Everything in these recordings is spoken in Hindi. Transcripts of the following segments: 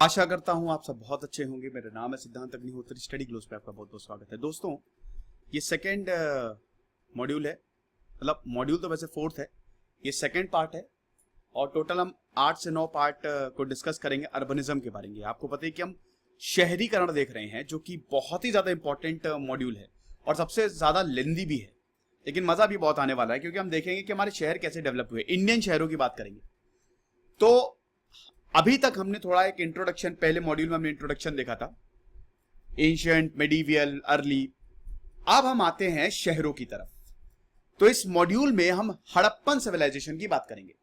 आशा करता हूं आप सब बहुत अच्छे होंगे। मेरा नाम है सिद्धांत अग्निहोत्री। स्टडी ग्लोस पे आपका बहुत बहुत स्वागत है। दोस्तों, ये सेकंड मॉड्यूल है, मतलब मॉड्यूल तो वैसे फोर्थ है, ये सेकंड पार्ट है और टोटल हम 8 से 9 पार्ट को डिस्कस करेंगे अर्बनिज्म के बारे में। आपको पता है कि हम शहरीकरण देख रहे हैं, जो कि बहुत ही ज्यादा इंपॉर्टेंट मॉड्यूल है और सबसे ज्यादा लेंदी भी है, लेकिन मजा भी बहुत आने वाला है क्योंकि हम देखेंगे कि हमारे शहर कैसे डेवलप हुए। इंडियन शहरों की बात करेंगे। तो अभी तक हमने थोड़ा एक इंट्रोडक्शन, पहले मॉड्यूल में हमने इंट्रोडक्शन देखा था, एंशिएंट, मेडिवियल, अर्ली। अब हम आते हैं शहरों की तरफ। तो इस मॉड्यूल में हम हड़प्पन सिविलाइजेशन की बात करेंगे।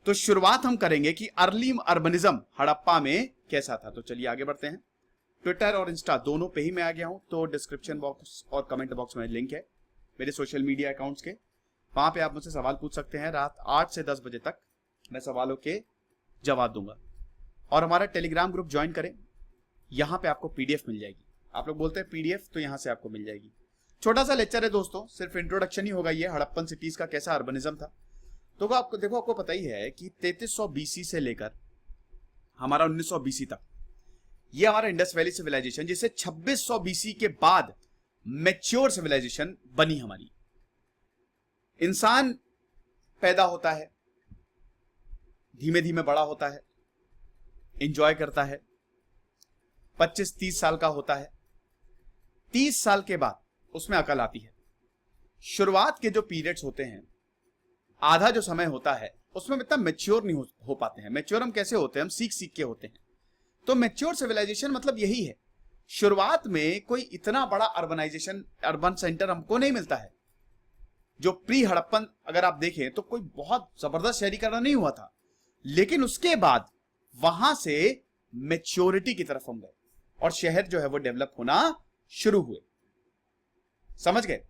तो शुरुआत हम करेंगे कि अर्ली अर्बनिज्म हड़प्पा में कैसा था। तो चलिए आगे बढ़ते हैं। ट्विटर और इंस्टा दोनों पे ही मैं आ गया हूं, तो डिस्क्रिप्शन बॉक्स और कमेंट बॉक्स में लिंक है मेरे सोशल मीडिया अकाउंट्स के। वहां पे आप मुझसे सवाल पूछ सकते हैं। रात 8 से 10 बजे तक मैं सवालों के जवाब दूंगा। और हमारा टेलीग्राम ग्रुप ज्वाइन करें, यहां पे आपको पीडीएफ मिल जाएगी। आप लोग बोलते हैं पीडीएफ, तो यहां से आपको मिल जाएगी। छोटा सा लेक्चर है दोस्तों, सिर्फ इंट्रोडक्शन ही होगा ये हड़प्पन सिटीज का कैसा अर्बनिज्म था। तो आपको देखो, आपको पता ही है कि 3300 बीसी से लेकर हमारा 1900 बीसी तक ये हमारा इंडस वैली सिविलाइजेशन, जिसे 2600 बीसी के बाद मैच्योर सिविलाइजेशन बनी हमारी। इंसान पैदा होता है, धीमे धीमे बड़ा होता है, एंजॉय करता है, 25-30 साल का होता है। 30 साल के बाद उसमें अकल आती है। शुरुआत के जो पीरियड्स होते हैं, आधा जो समय होता है, उसमें इतना मैच्योर नहीं हो पाते हैं। मैच्योर हम कैसे होते हैं? हम सीख सीख के होते हैं। तो मैच्योर सिविलाइजेशन मतलब यही है। शुरुआत में कोई इतना बड़ा अर्बनाइजेशन, अर्बन सेंटर हमको नहीं मिलता है। जो प्री हड़प्पन अगर आप देखें तो कोई बहुत जबरदस्त शहरीकरण नहीं हुआ था, लेकिन उसके बाद वहां से मैच्योरिटी की तरफ हम गए और शहर जो है वो डेवलप होना शुरू हुए। समझ गए?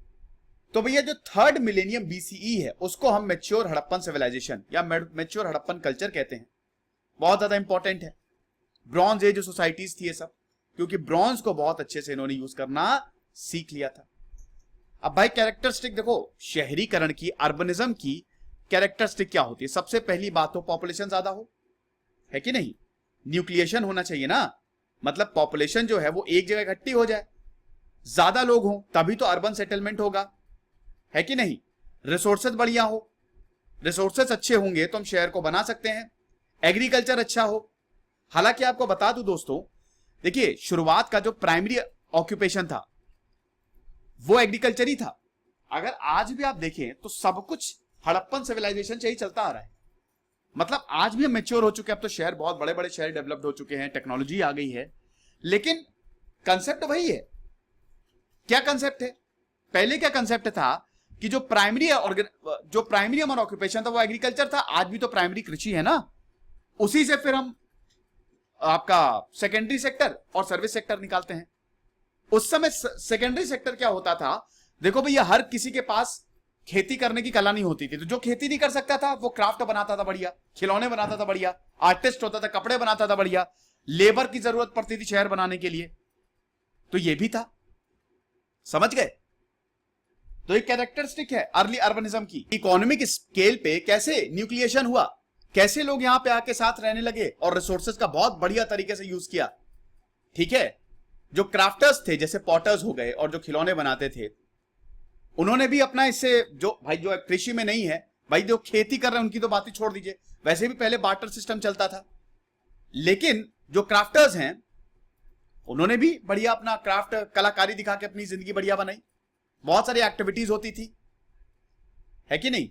तो भैया जो थर्ड मिलेनियम बीसीई है, उसको हम मैच्योर हड़प्पन सिविलाइजेशन या मैच्योर हड़प्पन कल्चर कहते हैं। बहुत ज्यादा इंपॉर्टेंट है। ब्रॉन्ज एज जो सोसाइटीज थी ये सब, क्योंकि ब्रॉन्ज को बहुत अच्छे से इन्होंने यूज करना सीख लिया था। अब भाई कैरेक्टरिस्टिक देखो शहरीकरण की, अर्बनिज्म की कैरेक्टरिस्टिक क्या होती है? सबसे पहली बात तो पॉपुलेशन ज्यादा हो, है कि नहीं? न्यूक्लिएशन होना चाहिए ना, मतलब पॉपुलेशन जो है वो एक जगह इकट्ठी हो जाए, ज्यादा लोग हों तभी तो अर्बन सेटलमेंट होगा, है कि नहीं? रिसोर्सेज बढ़िया हो, रिसोर्सेज अच्छे होंगे तो हम शहर को बना सकते हैं। एग्रीकल्चर अच्छा हो। हालांकि आपको बता दूं दोस्तों, देखिए शुरुआत का जो प्राइमरी ऑक्यूपेशन था वो एग्रीकल्चर ही था। अगर आज भी आप देखें तो सब कुछ हड़प्पन सिविलाइजेशन से ही चलता आ रहा है। मतलब आज भी हम मैच्योर हो चुके हैं। अब तो शहर, बहुत बड़े बड़े शहर डेवलप्ड हो चुके हैं, टेक्नोलॉजी आ गई है, लेकिन कंसेप्ट वही है। क्या कंसेप्ट है? पहले क्या कंसेप्ट था कि जो प्राइमरी हमारा ऑक्यूपेशन था वो एग्रीकल्चर था। आज भी तो प्राइमरी कृषि है ना, उसी से फिर हम आपका सेकेंडरी सेक्टर और सर्विस सेक्टर निकालते हैं। उस समय सेकेंडरी सेक्टर क्या होता था? देखो भैया, हर किसी के पास खेती करने की कला नहीं होती थी, तो जो खेती नहीं कर सकता था वो क्राफ्ट बनाता था बढ़िया, खिलौने बनाता था बढ़िया, आर्टिस्ट होता था, कपड़े बनाता था बढ़िया, लेबर की जरूरत पड़ती थी शहर बनाने के लिए, तो ये भी था। समझ गए? तो एक कैरेक्टरिस्टिक है अर्ली अर्बनिज्म की। इकोनॉमिक स्केल पे कैसे न्यूक्लिएशन हुआ, कैसे लोग यहां पे आके साथ रहने लगे और रिसोर्सेज का बहुत बढ़िया तरीके से यूज किया। ठीक है? जो क्राफ्टर्स थे, जैसे पॉटर्स हो गए और जो खिलौने बनाते थे, उन्होंने भी अपना इससे, जो भाई जो कृषि में नहीं है, भाई जो खेती कर रहे हैं उनकी तो बात ही छोड़ दीजिए, वैसे भी पहले बार्टर सिस्टम चलता था। लेकिन जो क्राफ्टर्स हैं उन्होंने भी बढ़िया अपना क्राफ्ट, कलाकारी दिखा के अपनी जिंदगी बढ़िया बनाई। बहुत सारी एक्टिविटीज होती थी, है कि नहीं?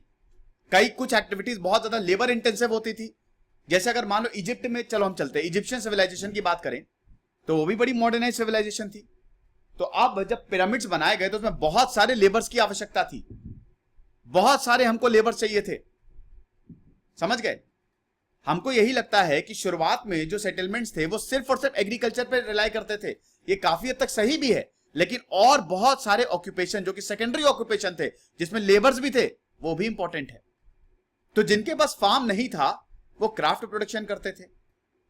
कुछ एक्टिविटीज बहुत ज्यादा लेबर इंटेंसिव होती थी। जैसे अगर मान लो इजिप्ट में, चलो हम चलते हैं, इजिप्शियन सिविलाइजेशन की बात करें तो वो भी बड़ी मॉडर्नाइज सिविलाइजेशन थी। तो अब जब पिरामिड्स बनाए गए तो उसमें बहुत सारे लेबर्स की आवश्यकता थी, बहुत सारे हमको लेबर चाहिए थे। समझ गए? हमको यही लगता है कि शुरुआत में जो सेटलमेंट्स थे वो सिर्फ और सिर्फ एग्रीकल्चर पर रिलाई करते थे। ये काफी हद तक सही भी है, लेकिन और बहुत सारे ऑक्यूपेशन जो कि सेकेंडरी ऑक्यूपेशन थे, जिसमें लेबर्स भी थे, वो भी इंपॉर्टेंट है। तो जिनके पास फार्म नहीं था वो क्राफ्ट प्रोडक्शन करते थे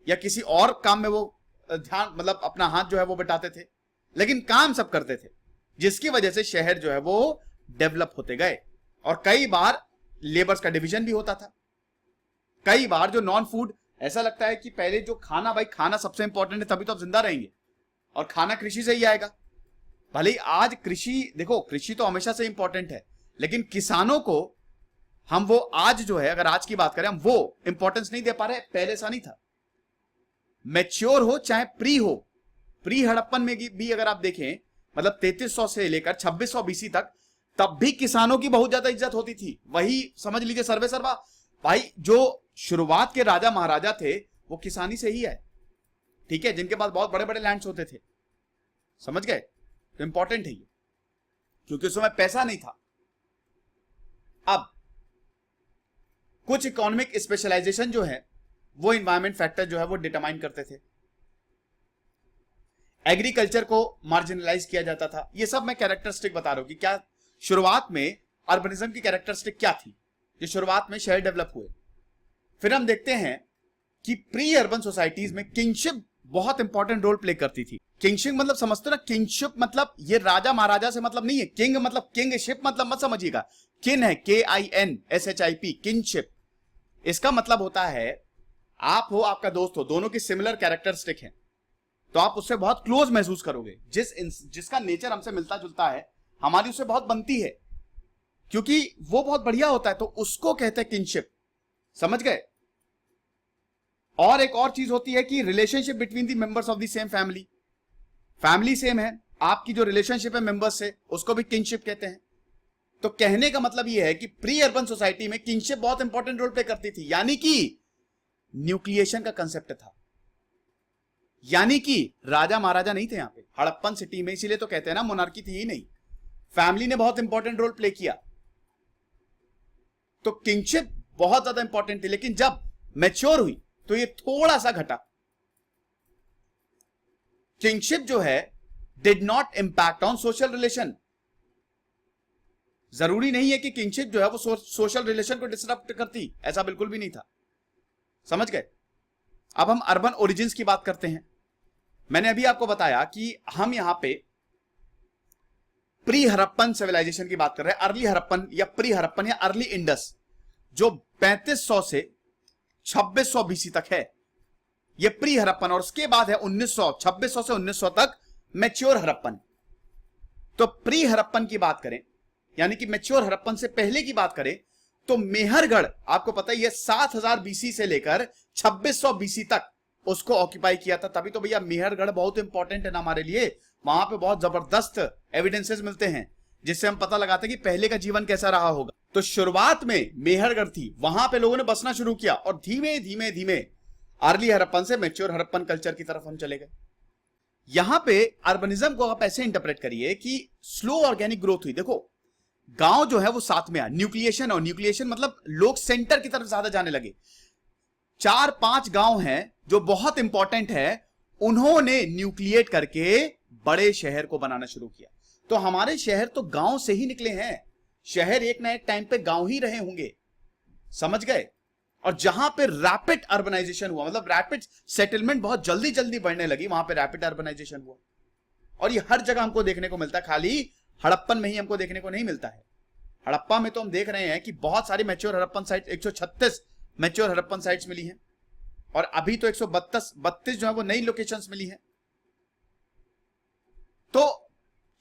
या किसी और काम में वो ध्यान, मतलब अपना हाथ जो है वो बटाते थे, लेकिन काम सब करते थे, जिसकी वजह से शहर जो है वो डेवलप होते गए। और कई बार लेबर्स का डिवीजन भी होता था। कई बार जो नॉन फूड ऐसा लगता है कि पहले जो खाना, भाई खाना सबसे इंपॉर्टेंट है, तभी तो आप जिंदा रहेंगे, और खाना कृषि से ही आएगा। भले ही आज कृषि, देखो कृषि तो हमेशा से इंपॉर्टेंट है, लेकिन किसानों को हम वो आज जो है, अगर आज की बात करें, हम वो इंपॉर्टेंस नहीं दे पा रहे। पहले ऐसा नहीं था। मैच्योर हो चाहे प्री हो, प्री हड़प्पन में भी अगर आप देखें, मतलब 3300 से लेकर 2600 बीसी तक, तब भी किसानों की बहुत ज्यादा इज्जत होती थी। वही समझ लीजिए सर्वे सर्वा, भाई जो शुरुआत के राजा महाराजा थे वो किसानी से ही है, ठीक है, जिनके पास बहुत बड़े बड़े लैंड्स होते थे, समझ गए। तो इंपॉर्टेंट है ये, क्योंकि उस समय पैसा नहीं था। अब कुछ इकोनॉमिक स्पेशलाइजेशन जो है वो इन्वायरमेंट फैक्टर जो है वो डिटरमाइन करते थे। एग्रीकल्चर को मार्जिनलाइज किया जाता था। ये सब मैं कैरेक्टरिस्टिक बता रहा हूं कि क्या शुरुआत में अर्बनिज्म की कैरेक्टरिस्टिक क्या थी, जो शुरुआत में शहर डेवलप हुए। फिर हम देखते हैं कि प्री अर्बन सोसाइटीज में किंगशिप बहुत इंपॉर्टेंट रोल प्ले करती थी। किंगशिप मतलब समझते हो ना, किंगशिप मतलब ये राजा महाराजा से मतलब नहीं है। किंग मतलब किंगशिप मतलब मत समझिएगा, किन है KINSHIP, किंगशिप। इसका मतलब होता है आप हो, आपका दोस्त हो, दोनों की सिमिलर कैरेक्टरिस्टिक है, तो आप उससे बहुत क्लोज महसूस करोगे। जिसका नेचर हमसे मिलता जुलता है, हमारी उससे बहुत बनती है, क्योंकि वो बहुत बढ़िया होता है, तो उसको कहते हैं किंगशिप, समझ गए। और एक और चीज होती है कि relationship between the members of the same family. Family same है, आपकी जो रिलेशनशिप है मेंबर्स से, उसको भी किंगशिप कहते हैं। तो कहने का मतलब यह है कि प्री अर्बन सोसाइटी में किंगशिप बहुत इंपॉर्टेंट रोल प्ले करती थी, यानी कि न्यूक्लिएशन का कंसेप्ट था। यानी कि राजा महाराजा नहीं थे यहां पे हड़प्पन सिटी में, इसीलिए तो कहते हैं ना मोनार्की थी ही नहीं, फैमिली ने बहुत इंपॉर्टेंट रोल प्ले किया। तो किंगशिप बहुत ज्यादा इंपॉर्टेंट थी, लेकिन जब मैच्योर हुई तो ये थोड़ा सा घटा। किंगशिप जो है did not impact on social relation. जरूरी नहीं है कि किंगशिप जो है वो सोशल रिलेशन को डिस्टर्ब करती, ऐसा बिल्कुल भी नहीं था, समझ गए। अब हम अर्बन ओरिजिन्स की बात करते हैं। मैंने अभी आपको बताया कि हम यहां पे प्री हड़प्पन सिविलाइजेशन की बात कर रहे हैं, अर्ली हड़प्पन या प्री हड़प्पन या अर्ली इंडस, जो 3500 से 2600 बीसी तक है, ये प्री हड़प्पन। और उसके बाद है 2600 से 1900 तक मैच्योर हड़प्पन। तो प्री हड़प्पन की बात करें, यानी कि मैच्योर हड़प्पन से पहले की बात करें, तो मेहरगढ़ आपको पता ही है 7000 बीसी से लेकर 2600 बीसी तक उसको ऑक्यूपाई किया था। तभी तो भैया मेहरगढ़ बहुत इंपॉर्टेंट है ना हमारे लिए, वहां पे बहुत जबरदस्त एविडेंसेस मिलते हैं जिससे हम पता लगाते हैं कि पहले का जीवन कैसा रहा होगा। तो शुरुआत में मेहरगढ़ थी, वहां पे लोगों ने बसना शुरू किया, और धीमे धीमे धीमे अर्ली हड़प्पन से मैच्योर हड़प्पन कल्चर की तरफ हम चले गए। यहां पे अर्बनिज्म को आप ऐसे इंटरप्रेट करिए कि स्लो ऑर्गेनिक ग्रोथ हुई। देखो गांव जो है वो साथ में आया, न्यूक्लिएशन, और न्यूक्लिएशन मतलब लोग सेंटर की तरफ ज्यादा जाने लगे। 4-5 गांव हैं जो बहुत इंपॉर्टेंट है, उन्होंने न्यूक्लिएट करके बड़े शहर को बनाना शुरू किया। तो हमारे शहर तो गांव से ही निकले हैं, शहर एक ना एक टाइम पे गांव ही रहे होंगे, समझ गए। और जहां पे रैपिड अर्बनाइजेशन हुआ, मतलब रैपिड सेटलमेंट बहुत जल्दी जल्दी बढ़ने लगी, वहां पे रैपिड अर्बनाइजेशन हुआ। और ये हर जगह हमको देखने को मिलता है, खाली हड़प्पन में ही हमको देखने को नहीं मिलता है। हड़प्पा में तो हम देख रहे हैं कि बहुत सारी mature Harappan site, 136 mature Harappan sites मिली हैं, और अभी तो 132 जो है वो नई लोकेशंस मिली हैं। तो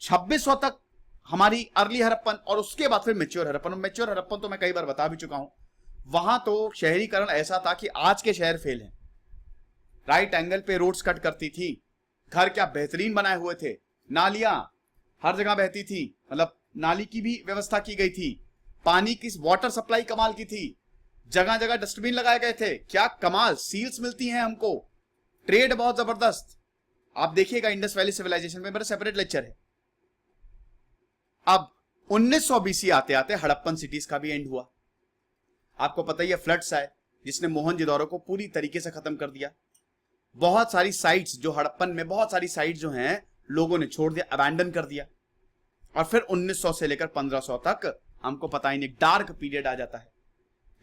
2600 तक हमारी अर्ली हड़प्पन, और उसके बाद फिर मैच्योर हड़प्पन। मैच्योर हड़प्पन तो मैं कई बार बता भी चुका हूं, वहां तो शहरीकरण ऐसा था कि आज के शहर फेल हैं। राइट एंगल पे रोड्स कट करती थी, घर क्या बेहतरीन बनाए हुए थे, नालियां हर जगह बहती थी, मतलब नाली की भी व्यवस्था की गई थी, पानी की वाटर सप्लाई कमाल की थी, जगह जगह डस्टबिन लगाए गए थे, क्या कमाल, सील्स मिलती हैं हमको, ट्रेड बहुत जबरदस्त। आप देखिएगा इंडस वैली सिविलाइजेशन में मेरा सेपरेट लेक्चर है। अब 1900 बीसी आते आते हड़प्पन सिटीज का भी एंड हुआ। आपको पता ही है फ्लड्स आए, जिसने मोहनजोदड़ो को पूरी तरीके से खत्म कर दिया। बहुत सारी साइट्स जो हड़प्पन में, बहुत सारी साइट्स जो हैं लोगों ने छोड़ दिया, अबैंडन कर दिया। और फिर 1900 से लेकर 1500 तक हमको पता ही नहीं, डार्क पीरियड आ जाता है,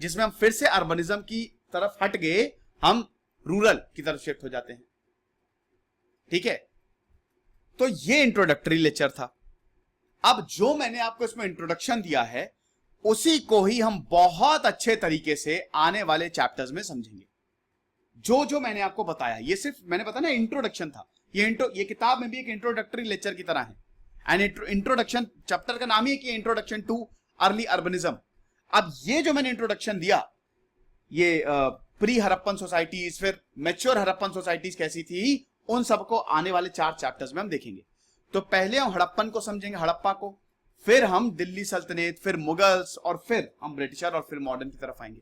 जिसमें हम फिर से अर्बनिज्म की तरफ हट गए, हम रूरल की तरफ शिफ्ट हो जाते हैं, ठीक है। तो ये इंट्रोडक्टरी लेक्चर था। अब जो मैंने आपको इसमें इंट्रोडक्शन दिया है, उसी को ही हम बहुत अच्छे तरीके से आने वाले चैप्टर्स में समझेंगे। जो जो मैंने आपको बताया, ये सिर्फ मैंने बताया ना इंट्रोडक्शन था, ये किताब में भी एक इंट्रोडक्टरी लेक्चर की तरह है। एंड इंट्रोडक्शन चैप्टर का नाम ही है कि इंट्रोडक्शन टू अर्ली अर्बनिज्म। अब ये जो मैंने इंट्रोडक्शन दिया, ये प्री हड़प्पन सोसाइटीज, फिर मैच्योर हड़प्पन सोसाइटीज कैसी थी, उन सबको आने वाले 4 चैप्टर्स में हम देखेंगे। तो पहले हम हड़प्पन को समझेंगे, हड़प्पा को, फिर हम दिल्ली सल्तनत, फिर मुगल्स, और फिर हम ब्रिटिशर, और फिर मॉडर्न की तरफ आएंगे।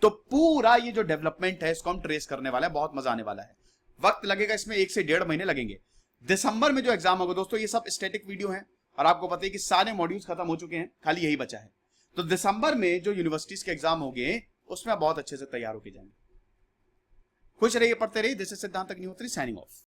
तो पूरा ये जो डेवलपमेंट है इसको हम ट्रेस करने वाले हैं। बहुत मजा आने वाला है। वक्त लगेगा इसमें 1 से 1.5 महीने लगेंगे। दिसंबर में जो एग्जाम होगा दोस्तों, ये सब स्टैटिक वीडियो है और आपको पता है कि सारे मॉड्यूल्स खत्म हो चुके हैं, खाली यही बचा है। तो दिसंबर में जो यूनिवर्सिटीज के एग्जाम होंगे उसमें बहुत अच्छे से तैयार होके जाएंगे। खुश रहिए, पढ़ते रहिए। दिस इज सिद्धांत अग्निहोत्री साइनिंग ऑफ।